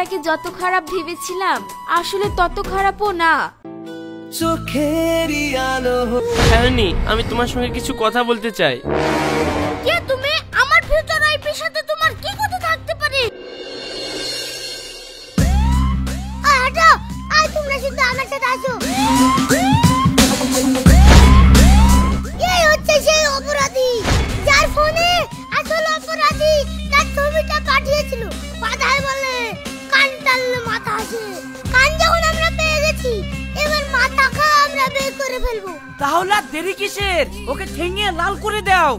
মেয়েটাকে যত খারাপ ভেবেছিলাম আসলে তত খারাপও না। চোখেরই আলো। আমি তোমার সঙ্গে কিছু কথা বলতে চাই। কে তুমি? আমার ফিউচার ওয়াইফের সাথে তোমার কি কথা থাকতে পারে? হাঁটো, আজ তোমরা শুধু আমার সাথে আসো। এই হচ্ছে সেই অপরাধী যার ফোনে আসল অপরাধী তার ছবিটা পাঠিয়েছিল। বাধায় বলে কান টানলে মাথা আসে। কান যখন আমরা পেয়ে গেছি এবার মাথাকে আমরা বের করে ফেলবো। তাহলে আর দেরি কিসের? ওকে ঠেঙিয়ে লাল করে দাও।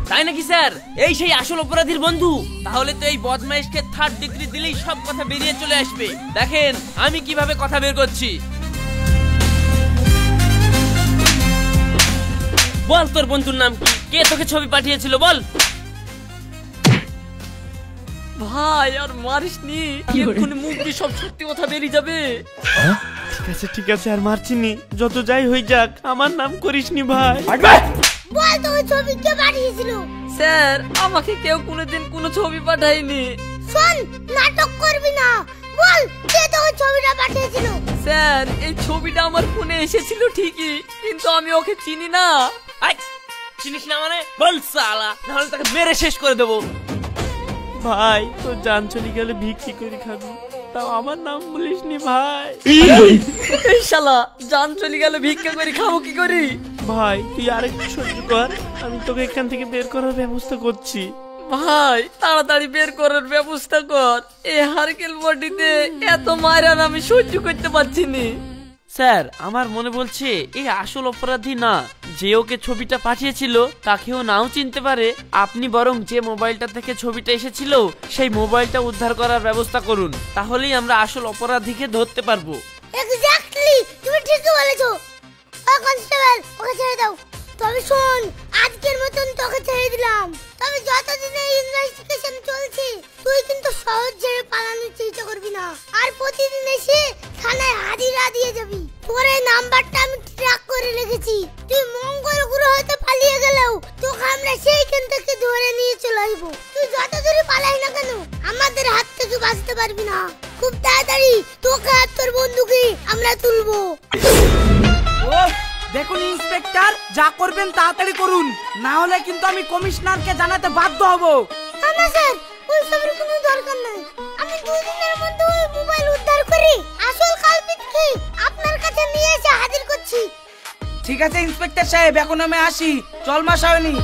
তাই নাকি স্যার? এই সেই আসল অপরাধীর বন্ধু? তাহলে তো এই বদমাইশকে 3rd ডিগ্রি দিলেই সব কথা বেরিয়ে চলে আসবে। দেখেন আমি কিভাবে কথা বের করছি। বল তোর বন্ধুর নাম কি? কে তোকে ছবি পাঠিয়েছিল বল। ভাই আর মারিসনি, এক্ষুনি মুখ দিয়ে সব সত্যি কথা বেরিয়ে যাবে। ঠিক আছে আর মারছিনি, যত যাই হয়ে যাক আমার নাম করিসনি ভাই। বল তো ওই ছবি কে পাঠিয়েছিল? স্যার আমাকে কেউ কোনোদিন কোনো ছবি পাঠায়নি। শোন, নাটক করবি না, বল কে তো ওই ছবিটা পাঠিয়েছিল? স্যার এই ছবিটা আমার ফোনে এসেছিল ঠিকই, কিন্তু আমি ওকে চিনি না। চিনিস না মানে? বল সালা, নাহলে তাকে মেরে শেষ করে দেবো। ভাই তোর জান চলে গেলে ভিক্ষি করে খাবি, তাও আমার নাম বলিসনি ভাই। এই শালা জান চলে গেলে ভিক্ষা করে খাবো কি করি? ভাই তুই আরেকটু সহ্য কর, আমি তোকে এখান থেকে বের করার ব্যবস্থা করছি। ভাই তাড়াতাড়ি বের করার ব্যবস্থা কর, এই হারকেল বডিতে এত মারান আমি সহ্য করতে পারছি না। স্যার আমার মনে বলছে এই আসল অপরাধী না, যে ওকে ছবিটা পাঠিয়েছিল তাকেও নাও চিনতে পারে। আপনি বরং যে মোবাইলটা থেকে ছবিটা এসেছিল সেই মোবাইলটা উদ্ধার করার ব্যবস্থা করুন, তাহলেই আমরা আসল অপরাধীকে ধরতে পারবো। এক্স্যাক্টলি, তুমি ঠিকই বলেছো। ও কনস্টেবল, ওকে ছেড়ে দাও। তবে শোন, আজকের মতন তোকে ছেড়ে দিলাম, তবে যতদিন এই ইনভেস্টিগেশন চলছে তুই কিন্তু সহজ ছেড়ে পালানোর চেষ্টা করবি না, আর প্রতিদিন এসে থানায় হাজিরা দিয়ে যাবি। তোর এই নাম্বারটা আমি ট্র্যাক করে রেখেছি, তুই মঙ্গল গ্রহ হতে পালিয়ে গেলেও তোকে আমরা সেইখান থেকে ধরে নিয়ে চলে আসবো। তুই যত দূরে পালাই না কেন আমাদের হাত থেকে বাঁচতে পারবি না। খুব তাড়াতাড়ি তোকে আর তোর বন্ধুকে আমরা তুলবো। দেখুন ইন্সপেক্টর, যা করবেন তাড়াতাড়ি করুন, না হলে কিন্তু আমি কমিশনারকে জানাতে বাধ্য হব। না স্যার, ওই সবের কোনো দরকার নাই। আমি 2 দিনের মধ্যে ওই মোবাইল উদ্ধার করে আসল কালপিটকে আপনার কাছে নিয়ে এসে হাজির করছি। ঠিক আছে ইন্সপেক্টর সাহেব, এখন আমি আসি। চল মা শাওনি।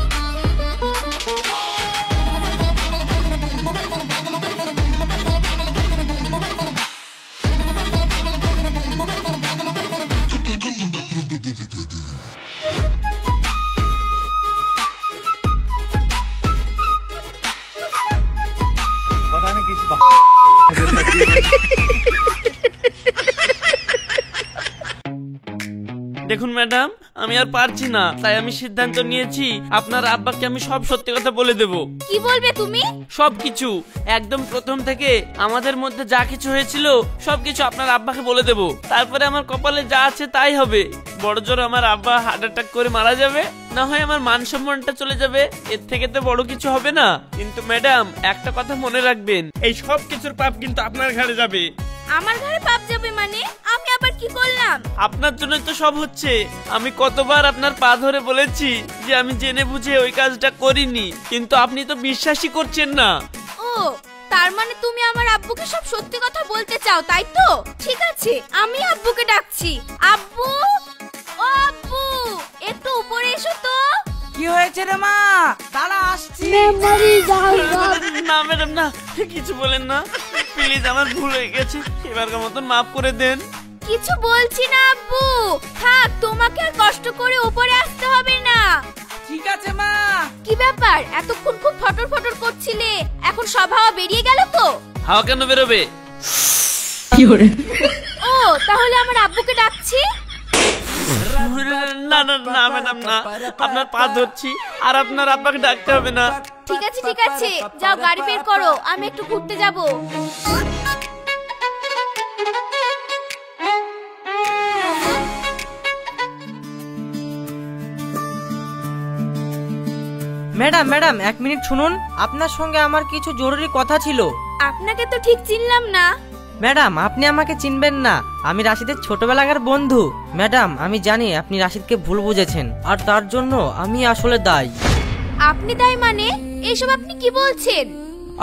দেখুন ম্যাডাম, আমি আর পারছি না, তাই আমি সিদ্ধান্ত নিয়েছি আপনার আব্বাকে আমি সব সত্যি কথা বলে দেব। কি বলবে তুমি? সবকিছু, একদম প্রথম থেকে আমাদের মধ্যে যা কিছু হয়েছিল সবকিছু আপনার আব্বাকে বলে দেব। তারপরে আমার কপালে যা আছে তাই হবে। বড়জোর আমার আব্বা হার্ট অ্যাটাক করে মারা যাবে, না হয় আমার মান সম্মানটা চলে যাবে, এর থেকে তো বড় কিছু হবে না। কিন্তু ম্যাডাম একটা কথা মনে রাখবেন, এই সব কিছুর পাপ কিন্তু আপনার ঘাড়ে যাবে। আমার ঘরে পাপ যাবে মানে? আমি আবার কি করলাম? আপনার জন্য তো সব হচ্ছে। আমি কতবার আপনার পা ধরে বলেছি যে আমি জেনে বুঝে ওই কাজটা করিনি, কিন্তু আপনি তো বিশ্বাসই করছেন না। ও, তার মানে তুমি আমার আব্বুকে সব সত্যি কথা বলতে চাও, তাই তো? ঠিক আছে, আমি আব্বুকে ডাকছি। আব্বু, ও আব্বু, একটু উপরে এসো তো। কি হয়েছে রে মা? দাঁড়া আসছি। না ম্যাডাম না, কিছু বলেন না প্লিজ, আমার ভুল হয়ে গেছে, এবারকার মতন মাফ করে দেন। কিছু বলছি না আব্বু, থাক, তোমাকে আর কষ্ট করে উপরে আসতে হবে না। ঠিক আছে মা। কি ব্যাপার, এতক্ষণ খুব ফটর ফটর করছিলে, এখন সব হাওয়া বেরিয়ে গেল তো? হাওয়া কেন বেরোবে? ও, তাহলে আমার আব্বুকে ডাকছি। না না না ম্যাডাম না, আপনার পা ধরছি, আর আপনার আব্বাকে ডাকতে হবে না। ঠিক আছে ঠিক আছে, যাও গাড়ি বের করো, আমি একটু ঘুরতে যাব। ম্যাডাম ম্যাডাম 1 মিনিট শুনুন, আপনার সঙ্গে আমার কিছু জরুরি কথা ছিল। আপনাকে তো ঠিক চিনলাম না। ম্যাডাম, আপনি আমাকে চিনবেন না, আমি রাশিদের ছোটবেলাকার বন্ধু। ম্যাডাম, আমি জানি আপনি রাশিদকে ভুল বুঝেছেন, আর তার জন্য আমি আসলে দায়ী। আপনি দায়ী মানে? এসব আপনি কি বলছেন?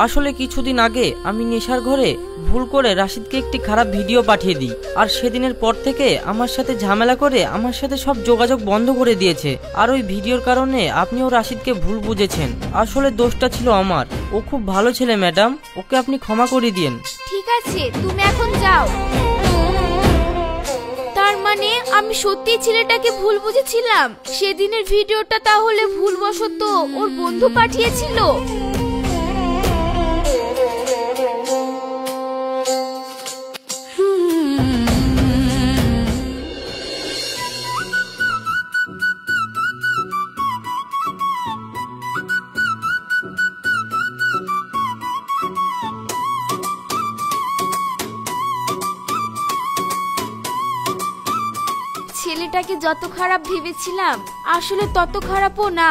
আসলে কিছুদিন আগে আমি নেশার ঘরে ভুল করে রাশিদকে একটি খারাপ ভিডিও পাঠিয়ে দিই, আর সেদিনের পর থেকে আমার সাথে ঝামেলা করে আমার সাথে সব যোগাযোগ বন্ধ করে দিয়েছে। আর ওই ভিডিওর কারণে আপনিও রাশিদকে ভুল বুঝেছেন। আসলে দোষটা ছিল আমার। ও খুব ভালো ছেলে ম্যাডাম, ওকে আপনি ক্ষমা করে দিন। ঠিক আছে, তুমি এখন যাও। তার মানে আমি সত্যি ছেলেটাকে ভুল বুঝেছিলাম। সেদিনের ভিডিওটা তাহলে ভুলবশত ওর বন্ধু পাঠিয়েছিল। ছেলেটাকে যত খারাপ ভেবেছিলাম আসলে তত খারাপও না।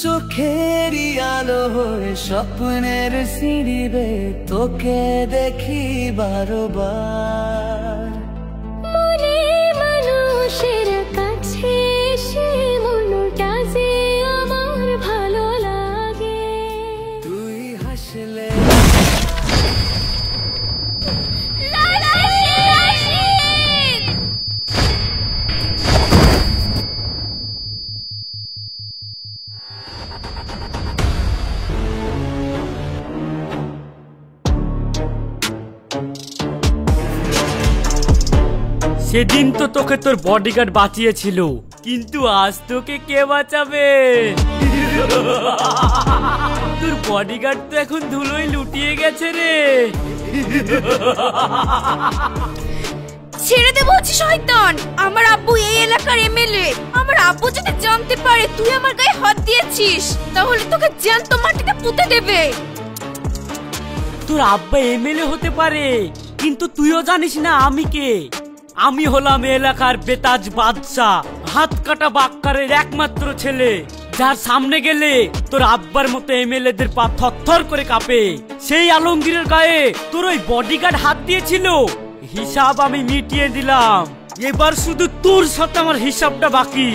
চোখেরই আলো হয়ে স্বপ্নের সিঁড়ি বেয়ে তোকে দেখি বারবার। মনে মানুষের কাছে সে মনটা যে আমার ভালো লাগে। তুই হাসলে সেদিন তো তোকে তোর বডিগার্ড বাঁচিয়েছিল, কিন্তু আজ তোকে কে বাঁচাবে? তোর বডিগার্ড তো এখন ধুলোয় লুটিয়ে গেছে রে। ছেড়ে দে বলছি শয়তান। আমার আব্বু এই এলাকার এমএলএ। আমার আব্বু যদি জানতে পারে তুই আমার গায়ে হাত দিয়েছিস তাহলে তোকে জ্যান্ত মাটিতে পুঁতে দেবে। তোর আব্বা এমএলএ হতে পারে, কিন্তু তুইও জানিস না আমি কে। আমি হলাম এলাকার বেতাজ বাদশা, হাত কাটা বাক্কারের একমাত্র ছেলে, যার সামনে গেলে তোর আব্বার মতো এমএলএদের পা থরথর করে কাঁপে। সেই আলমগীরের গায়ে তোর ওই বডিগার্ড হাত দিয়েছিল, হিসাব আমি মিটিয়ে দিলাম। এবার শুধু তোর সাথে আমার হিসাবটা বাকি।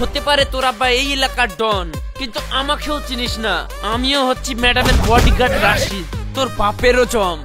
হতে পারে তোর আব্বা এই এলাকার ডন, কিন্তু আমাকেও চিনিস না। আমিও হচ্ছি ম্যাডামের বডিগার্ড রাশিদ, তোর বাপেরও জম।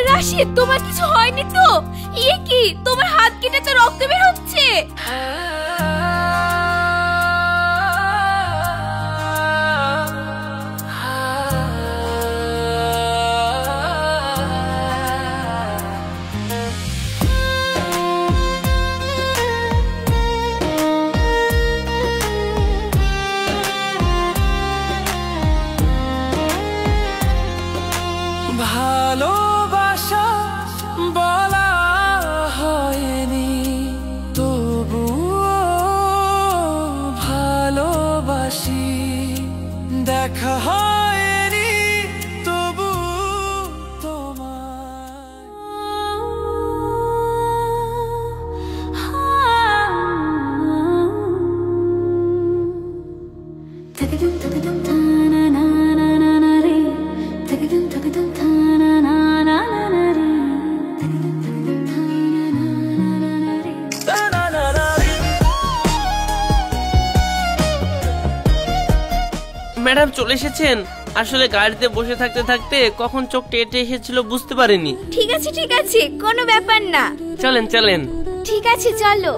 রাশিদ, তোমার কিছু হয়নি তো? ইয়ে কি, তোমার হাত কেটে তো রক্ত বের হচ্ছে। ভালোবাসা বলা ম্যাডাম চলে এসেছেন? আসলে গাড়িতে বসে থাকতে থাকতে কখন চোখ টেটে এসেছিল বুঝতে পারিনি। ঠিক আছে কোনো ব্যাপার না। চলেন চলেন। ঠিক আছে চলো।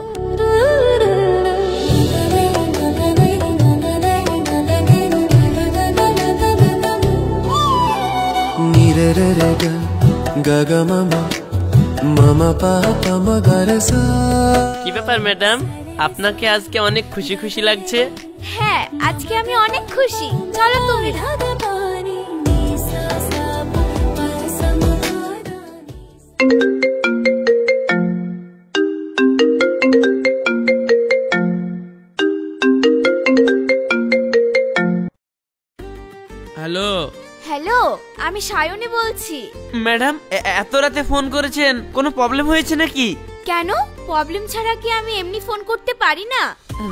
নি রে রে রে গা গা মামা মামা পাপা মগরে সা। কি ব্যাপার ম্যাডাম, আপনাকে আজকে অনেক খুশি খুশি লাগছে? হ্যাঁ আজকে আমি অনেক খুশি। চলো তুমি। হ্যালো হ্যালো, আমি সায়নী বলছি। ম্যাডাম এত রাতে ফোন করেছেন, কোনো প্রবলেম হয়েছে নাকি? কেন, প্রবলেম ছাড়া কি আমি এমনি ফোন করতে পারি না?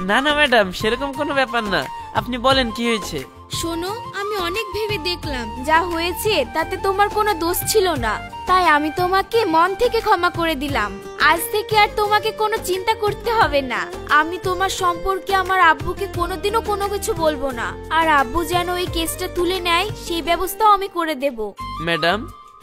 না না ম্যাডাম, সেরকম কোনো ব্যাপার না, আপনি বলেন কি হয়েছে। শোনো, আমি অনেক ভেবে দেখলাম যা হয়েছে তাতে তোমার কোনো দোষ ছিল না, তাই আমি তোমাকে মন থেকে ক্ষমা করে দিলাম। আজ থেকে আর তোমাকে কোনো চিন্তা করতে হবে না। আমি তোমার সম্পর্কে আমার আব্বুকে কোনোদিনও কোনো কিছু বলবো না, আর আব্বু যেন ওই কেসটা তুলে নেয় সেই ব্যবস্থাও আমি করে দেব। ম্যাডাম,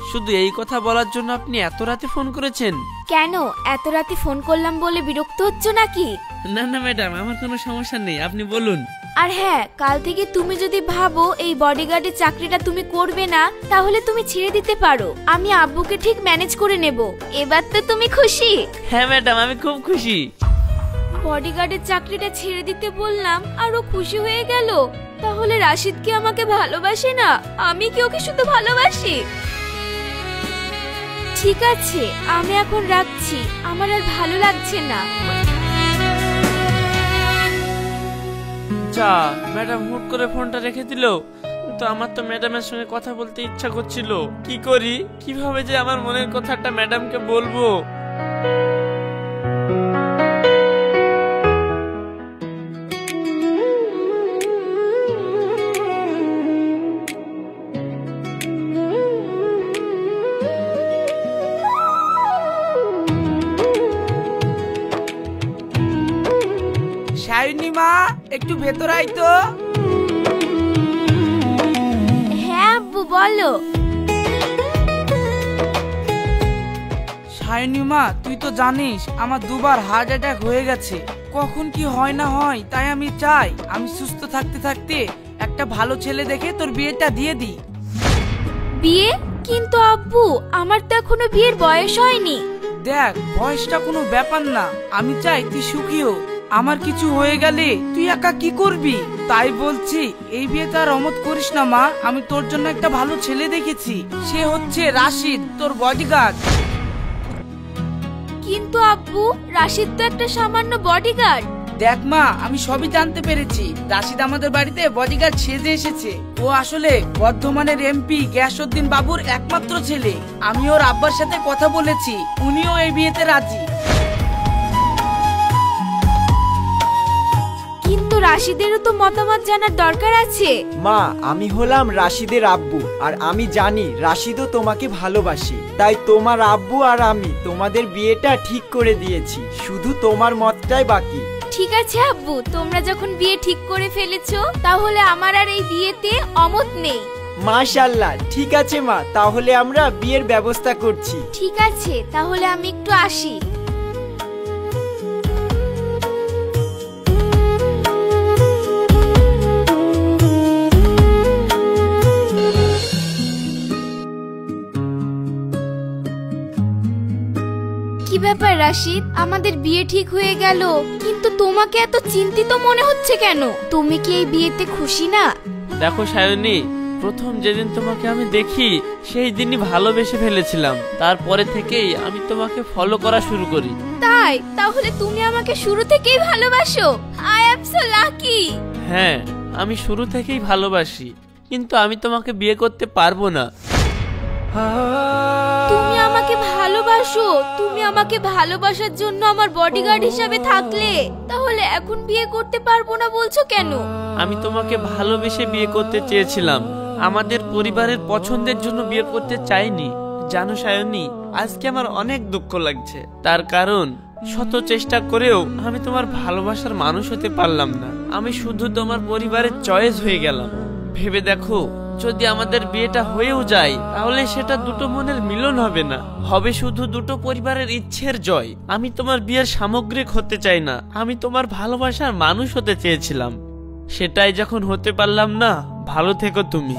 শুধু এই কথা বলার জন্য আপনি এত রাতে ফোন করেছেন? কেন, এত রাতে ফোন করলাম বলে বিরক্ত হচ্ছ নাকি? না না ম্যাডাম, আমার কোনো সমস্যা নেই, আপনি বলুন। আর হ্যাঁ, কাল থেকে তুমি যদি ভাবো এই বডিগার্ডের চাকরিটা তুমি করবে না, তাহলে তুমি ছেড়ে দিতে পারো। আমি আব্বুকে ঠিক ম্যানেজ করে নেব। এবার তো তুমি খুশি? হ্যাঁ ম্যাডাম, আমি খুব খুশি। বডিগার্ডের চাকরিটা ছেড়ে দিতে বললাম আর ও খুশি হয়ে গেল। তাহলে রাশিদ কি আমাকে ভালোবাসে না? আমি কি ওকে শুধু ভালোবাসি? ঠিক আছে, আমি এখন রাখছি, আমার আর ভালো লাগছে না। আচ্ছা, ম্যাডাম হুট করে ফোনটা রেখে দিল, তো আমার তো ম্যাডামের সঙ্গে কথা বলতে ইচ্ছা করছিল। কি করি, কিভাবে যে আমার মনের কথাটা ম্যাডামকে বলবো? সায়নী মা, একটু ভেতর আই তো। হ্যাঁ আব্বু বলো। সায়নী মা, তুই তো জানিস আমার দুবার হার্ট অ্যাটাক হয়ে গেছে। কখন কি হয় না হয়, তাই আমি চাই আমি সুস্থ থাকতে থাকতে একটা ভালো ছেলে দেখে তোর বিয়েটা দিয়ে দিই। বিয়ে? কিন্তু আব্বু, আমার তো এখনো বিয়ের বয়স হয়নি। দেখ, বয়সটা কোনো ব্যাপার না, আমি চাই তুই সুখী হো। আমার কিছু হয়ে গেলে তুই একা কি করবি? তাই বলছি এই বিয়েতে আর অমত করিস না মা। আমি তোর জন্য একটা ভালো ছেলে দেখেছি, সে হচ্ছে রাশিদ, তোর বডিগার্ড। কিন্তু আব্বু, রাশিদ তো একটা সামান্য বডিগার্ড। দেখ মা, আমি সবই জানতে পেরেছি। রাশিদ আমাদের বাড়িতে বডিগার্ড সেজে এসেছে। ও আসলে বর্ধমানের এমপি গ্যাসউদ্দিন বাবুর একমাত্র ছেলে। আমি ওর আব্বার সাথে কথা বলেছি, উনিও এই বিয়েতে রাজি। কিন্তু রাশিদেরও তো মতামত জানার দরকার আছে। মা, আমি হলাম রাশিদের আব্বু, আর আমি জানি রাশিদও তোমাকে ভালোবাসে। তাই তোমার আব্বু আর আমি তোমাদের বিয়েটা ঠিক করে দিয়েছি, শুধু তোমার মতটাই বাকি। ঠিক আছে আব্বু, তোমরা যখন বিয়ে ঠিক করে ফেলেছো, তাহলে আমার আর এই বিয়েতে অমত নেই। মাশাআল্লাহ, ঠিক আছে মা, তাহলে আমরা বিয়ের ব্যবস্থা করছি। ঠিক আছে, তাহলে আমি একটু আসি। কি ব্যাপার রাশিদ, আমাদের বিয়ে ঠিক হয়ে গেল, কিন্তু তোমাকে এত চিন্তিত মনে হচ্ছে কেন? তুমি কি এই বিয়েতে খুশি না? দেখো সায়নী, প্রথম যেদিন তোমাকে আমি দেখি সেই দিনই ভালোবেসে ফেলেছিলাম। তারপরে থেকেই আমি তোমাকে ফলো করা শুরু করি। তাই? তাহলে তুমি আমাকে শুরু থেকেই ভালোবাসো? I am so lucky. হ্যাঁ, আমি শুরু থেকেই ভালোবাসি, কিন্তু আমি তোমাকে বিয়ে করতে পারবো না। তুমি আমাকে ভালোবাসো? তুমি আমাকে ভালোবাসার জন্য আমার বডিগার্ড হিসেবে থাকলে, তাহলে এখন বিয়ে করতে পারবো না বলছো কেন? আমি তোমাকে ভালোবেসে বিয়ে করতে চেয়েছিলাম, আমাদের পরিবারের পছন্দের জন্য বিয়ে করতে চাইনি। জানো সায়নী, আজকে আমার অনেক দুঃখ লাগছে। তার কারণ শত চেষ্টা করেও আমি তোমার ভালোবাসার মানুষ হতে পারলাম না। আমি শুধু তোমার পরিবারের চয়েস হয়ে গেলাম। ভেবে দেখো, যদি আমাদের বিয়েটা হয়েও যায় তাহলে সেটা দুটো মনের মিলন হবে না, হবে শুধু দুটো পরিবারের ইচ্ছের জয়। আমি তোমার বিয়ের সামগ্রিক হতে চাই না, আমি তোমার ভালোবাসার মানুষ হতে চেয়েছিলাম। সেটাই যখন হতে পারলাম না, ভালো থেকো তুমি।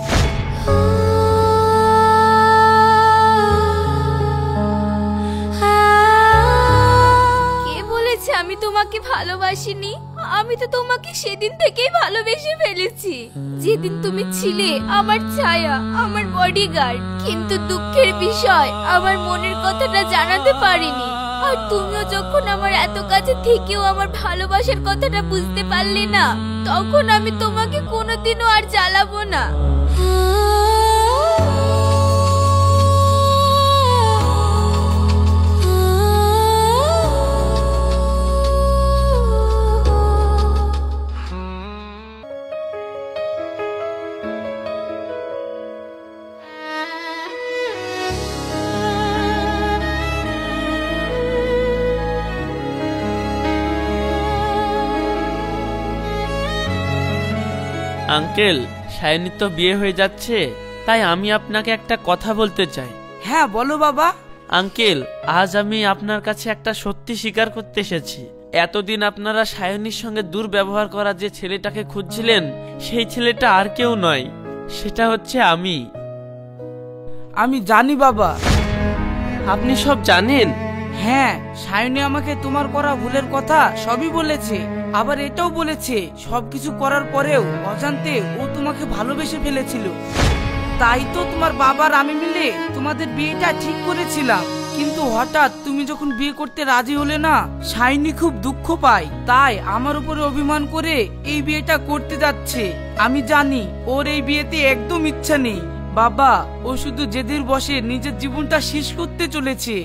আমি তোমাকে ভালোবাসিনি, আমি তো তোমাকে সেদিন থেকেই ভালোবেসে ফেলেছি, যেদিন তুমি ছিলে আমার ছায়া, আমার বডিগার্ড। কিন্তু দুঃখের বিষয়, আমার মনের কথাটা জানাতে পারিনি। আর তুমিও যখন আমার এত কাছে থেকেও আমার ভালোবাসার কথাটা বুঝতে পারলে না, তখন আমি তোমাকে কোনোদিনও আর জ্বালাবো না। আঙ্কেল, সায়নী তো বিয়ে হয়ে যাচ্ছে, তাই আমি আপনাকে একটা কথা বলতে চাই। হ্যাঁ বলো বাবা। আঙ্কেল, আজ আমি আপনার কাছে একটা সত্যি স্বীকার করতে এসেছি। এতদিন আপনারা সায়নীর সঙ্গে দুর্ব্যবহার করা যে ছেলেটাকে খুঁজছিলেন, সেই ছেলেটা আর কেউ নয়, সেটা হচ্ছে আমি। আমি জানি বাবা। আপনি সব জানেন? হ্যাঁ, সায়নী আমাকে তোমার করা ভুলের কথা সবই বলেছে, আবার এটাও বলেছে সবকিছু করার পরেও অজান্তে ও তোমাকে ভালোবেসে ফেলেছিল। তাই তো তোমার বাবার আমি মিলে তোমাদের বিয়েটা ঠিক করেছিলাম। কিন্তু হঠাৎ তুমি যখন বিয়ে করতে রাজি হলে না, সায়নী খুব দুঃখ পায়, তাই আমার উপরে অভিমান করে এই বিয়েটা করতে যাচ্ছে। আমি জানি ওর এই বিয়েতে একদম ইচ্ছা নেই বাবা, ও শুধু জেদের বসে নিজের জীবনটা শেষ করতে চলেছে।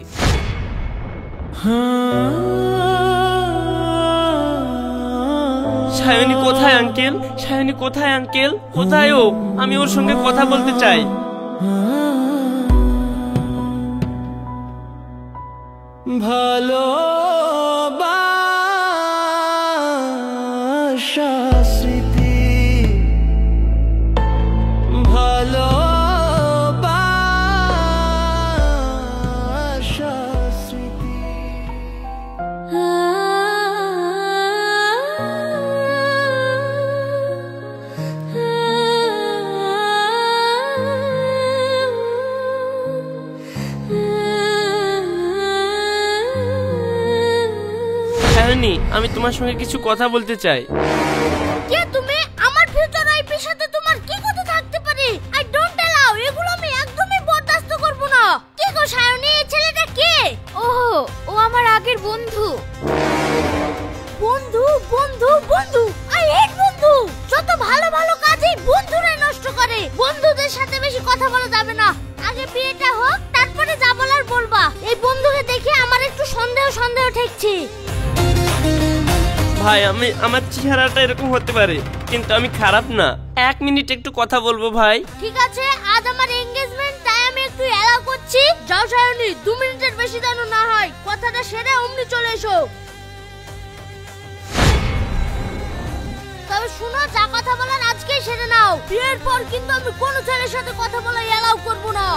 সায়নী কোথায় আঙ্কেল? সায়নী কোথায় আঙ্কেল? কোথায় ও? আমি ওর সঙ্গে কথা বলতে চাই। ভালোবাসা স্মৃতি, ভালোবাসা স্মৃতি। সায়নী, আমি তোমার সঙ্গে কিছু কথা বলতে চাই। কে তুমি? আমার ফিউচার ওয়াইফের সাথে তোমার কি কথা থাকতে পারে? আই ডোন্ট অ্যালাউ, এগুলো আমি একদমই বরদাস্ত করব না। কি গো সায়নী, এই ছেলেটা কে? ওহো, ও আমার আগের বন্ধু। বন্ধু বন্ধু বন্ধু, আই হেট বন্ধু। যত ভালো ভালো কাজই বন্ধুরাই নষ্ট করে। বন্ধুদের সাথে বেশি কথা বলা যাবে না। আগে বিয়েটা হোক, তারপরে যা বলার বলবা। এই বন্ধুকে দেখে আমার একটু সন্দেহ সন্দেহ ঠেকছে। ভাই, আমার চেহারাটা এরকম হতে পারে, কিন্তু আমি খারাপ না। 1 মিনিট একটু কথা বলবো ভাই? ঠিক আছে, আজ আমার এনগেজমেন্ট, তাই আমি একটু এলাও করছি। যাও সায়নী, 2 মিনিটের বেশি যেন না হয়। কথাটা সেরে অমনি চলে এসো। তবে শুনো, যা কথা বলার আজকেই সেরে নাও। বিয়ের পর কিন্তু আমি কোনো ছেলের সাথে কথা বলা এলাও করব না।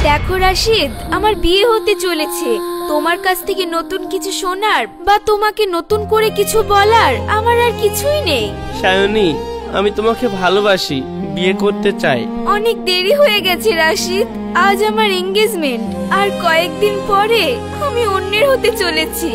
দেখো রাশিদ, আমার বিয়ে হতে চলেছে। তোমার কাছ থেকে নতুন কিছু শোনার বা তোমাকে নতুন করে কিছু বলার আমার আর কিছুই নেই। সায়নী, আমি তোমাকে ভালোবাসি, বিয়ে করতে চাই। অনেক দেরি হয়ে গেছে রাশিদ, আজ আমার এনগেজমেন্ট, আর কয়েকদিন পরে আমি অন্যের হতে চলেছি।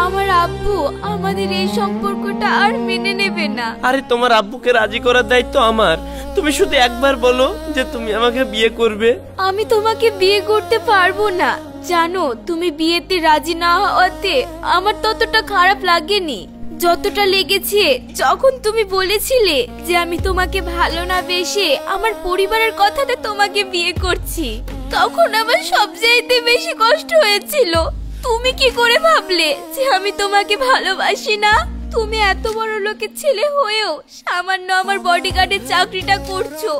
আমার আব্বু আমাদের এই সম্পর্কটা আর মেনে নেবে না। আরে, তোমার আব্বুকে রাজি করার দায়িত্ব আমার। তুমি শুধু একবার বলো যে তুমি আমাকে বিয়ে করবে। আমি তোমাকে বিয়ে করতে পারবো না। জানো, তুমি বিয়েতে রাজি না হওয়াতে আমার ততটা খারাপ লাগেনি যতটা লেগেছে যখন তুমি বলেছিলে যে আমি তোমাকে ভালো না বেসে আমার পরিবারের কথাতে তোমাকে বিয়ে করছি। তখন আমার সবচাইতে বেশি কষ্ট হয়েছিল। তুমি কি করে ভাবলে যে আমি তোমাকে ভালোবাসি না? তুমি এত বড় লোকের ছেলে হয়েও সামান্য আমার বডিগার্ডের চাকরিটা করছো,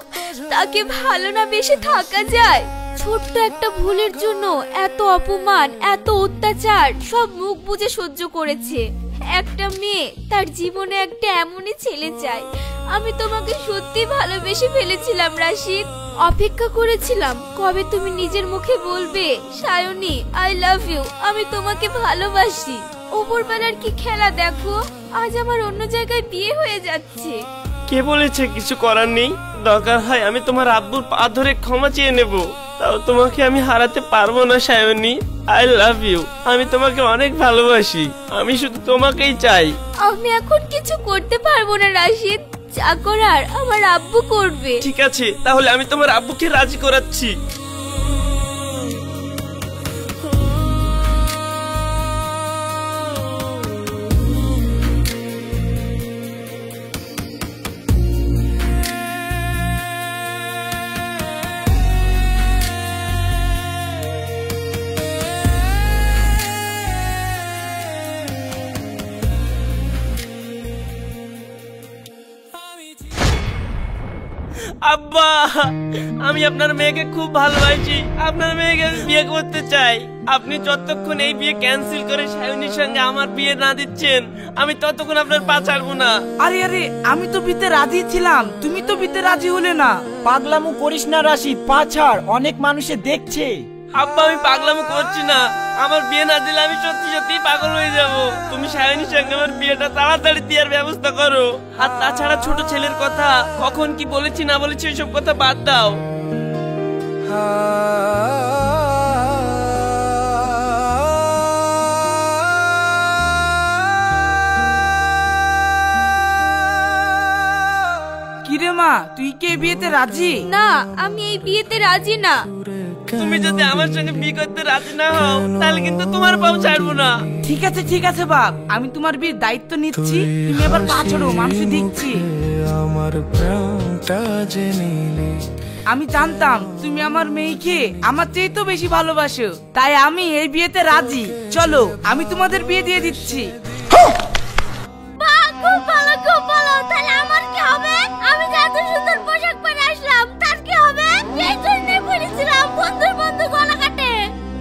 তাকে ভালো না বেশে থাকা যায়? ছোট্ট একটা ভুলের জন্য এত অপমান, এত অত্যাচার সব মুখ বুজে সহ্য করেছে। একটা মেয়ে তার জীবনে একটা এমনই ছেলে চায়। আমি তোমাকে সত্যি ভালোবেসে ফেলেছিলাম রাশিদ। অপেক্ষা করেছিলাম কবে তুমি নিজের মুখে বলবে, সায়নী আই লাভ ইউ, আমি তোমাকে ভালোবাসি। উপরবেলার কি খেলা দেখো, আজ আমার অন্য জায়গায় বিয়ে হয়ে যাচ্ছে। কে বলেছে কিছু করার নেই? দরকার হয় আমি তোমার আব্বুর পা ধরে ক্ষমা চেয়ে নেব, তাও তোমাকে আমি হারাতে পারবো না সায়নী। আই লাভ ইউ, আমি তোমাকে অনেক ভালোবাসি, আমি শুধু তোমাকেই চাই। আমি এখন কিছু করতে পারবো না রাশিদ, যা করার আমার আব্বু করবে। ঠিক আছে, তাহলে আমি তোমার আব্বুকে রাজি করাচ্ছি। আব্বা, আমি আপনার মেয়েকে খুব ভালোবাসি, আপনার মেয়েকে আমি বিয়ে করতে চাই। আপনি যতক্ষণ এই বিয়ে ক্যান্সেল করে সায়নীর সঙ্গে আমার বিয়ে না দিচ্ছেন, আমি ততক্ষণ আপনার পা ছাড়বো না। আরে আরে, আমি তো বিতে রাজি ছিলাম, তুমি তো বিতে রাজি হলে না। পাগলামো করিস না রাশিদ, পা ছাড়, অনেক মানুষে দেখছে। আব্বা, আমি পাগলামো করছি না, আমার বিয়ে না দিলে আমি সত্যি সত্যি পাগল হয়ে যাব। তুমি সায়নীর সঙ্গে আমার বিয়েটা তাড়াতাড়ি দেওয়ার ব্যবস্থা করো। আর তাছাড়া ছোট ছেলের কথা, কখন কি বলেছি না বলেছি এসব কথা বাদ দাও। কিরে মা, তুই কি এই বিয়েতে রাজি? না, আমি এই বিয়েতে রাজি না। তুমি যদি আমার সঙ্গে বিয়ে করতে রাজি না হও, তাহলে কিন্তু তোমার পাও ছাড়বো না। ঠিক আছে ঠিক আছে বাপ, আমি তোমার বিয়ের দায়িত্ব নিচ্ছি, তুমি এবার পা ছাড়ো, মানুষ দেখছি। আমার প্রাণটা জেনে নে। আমি জানতাম তুমি আমার মেয়েকে আমার চেয়ে তো বেশি ভালোবাসো, তাই আমি এই বিয়েতে রাজি। চলো, আমি তোমাদের বিয়ে দিয়ে দিচ্ছি। খুব ভালো, খুব ভালো। তাহলে আমার কি হবে? আমি যে এত সুন্দর পোশাক পরে আসলাম, তার কি হবে? এই জন্য বলেছিলাম বন্ধুর বন্ধু গলা কাটে।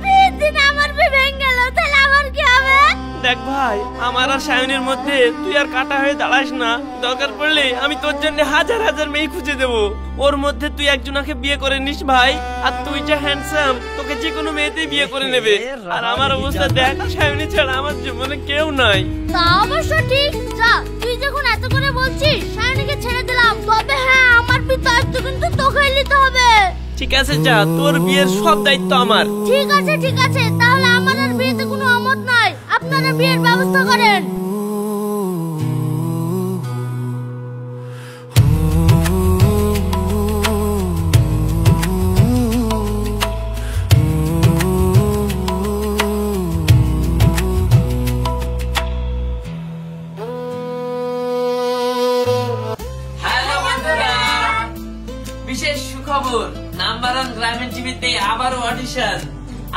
বিয়ের দিন আমার বিয়ে ভেঙে গেল, তাহলে আমার কি হবে? দেখ ভাই, আমার আর সায়নীর মধ্যে তুই আর কাটা হয়ে দাঁড়াস না। দরকার পড়লে আমি তোর জন্য হাজার হাজার মেয়ে খুঁজে দেবো, ওর মধ্যে তুই একজনকে বিয়ে করে নিস ভাই। আর তুই যে হ্যান্ডসাম, তোকে যে কোনো মেয়েতেই বিয়ে করে নেবে। আর আমার অবস্থা দেখ, সায়নী ছাড়া আমার জীবনে কেউ নাই। তা অবশ্য ঠিক। যা, তুই যখন এত করে বলছিস, সায়নীকে ছেড়ে দিলাম। তবে হ্যাঁ, আমার বিয়ের দায়িত্ব কিন্তু তোকেই নিতে হবে। ঠিক আছে, যা, তোর বিয়ের সব দায়িত্ব আমার। ঠিক আছে ঠিক আছে, তাহলে আমার আর বিয়েতে কোনো আমত নাই, আপনারা বিয়ের ব্যবস্থা করেন। বিশেষ সুখবর, নাম্বার ওয়ান গ্রামীণ টিভিতে আবারও অডিশন।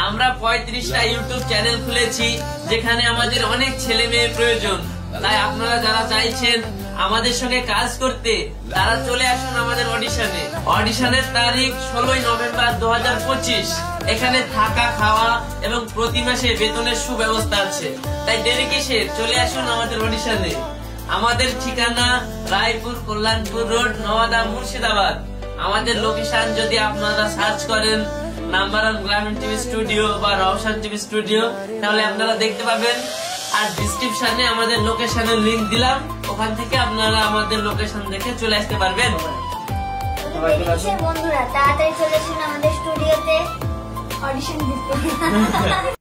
আমরা 35টা ইউটিউব চ্যানেল খুলেছি, যেখানে আমাদের অনেক ছেলে মেয়ের প্রয়োজন। তাই আপনারা যারা চাইছেন আমাদের সঙ্গে কাজ করতে, তারা চলে আসুন আমাদের অডিশনে। অডিশনের তারিখ 16 নভেম্বর 2025। এখানে থাকা, খাওয়া এবং প্রতি মাসে বেতনের সুব্যবস্থা আছে। তাই দেরি কিসের, চলে আসুন আমাদের অডিশনে। আমাদের ঠিকানা রায়পুর কল্যাণপুর রোড, নওয়াদা, মুর্শিদাবাদ। আমাদের লোকেশন যদি আপনারা সার্চ করেন নাম্বার ওয়ান গ্রামীণ টিভি স্টুডিও বা রওশন টিভি স্টুডিও, তাহলে আপনারা দেখতে পাবেন। আর ডিসক্রিপশনে আমাদের লোকেশনের লিংক দিলাম, ওখান থেকে আপনারা আমাদের লোকেশন দেখে চলে আসতে পারবেন। বন্ধুরা তাড়াতাড়ি চলে আসুন আমাদের স্টুডিওতে অডিশন দিতে।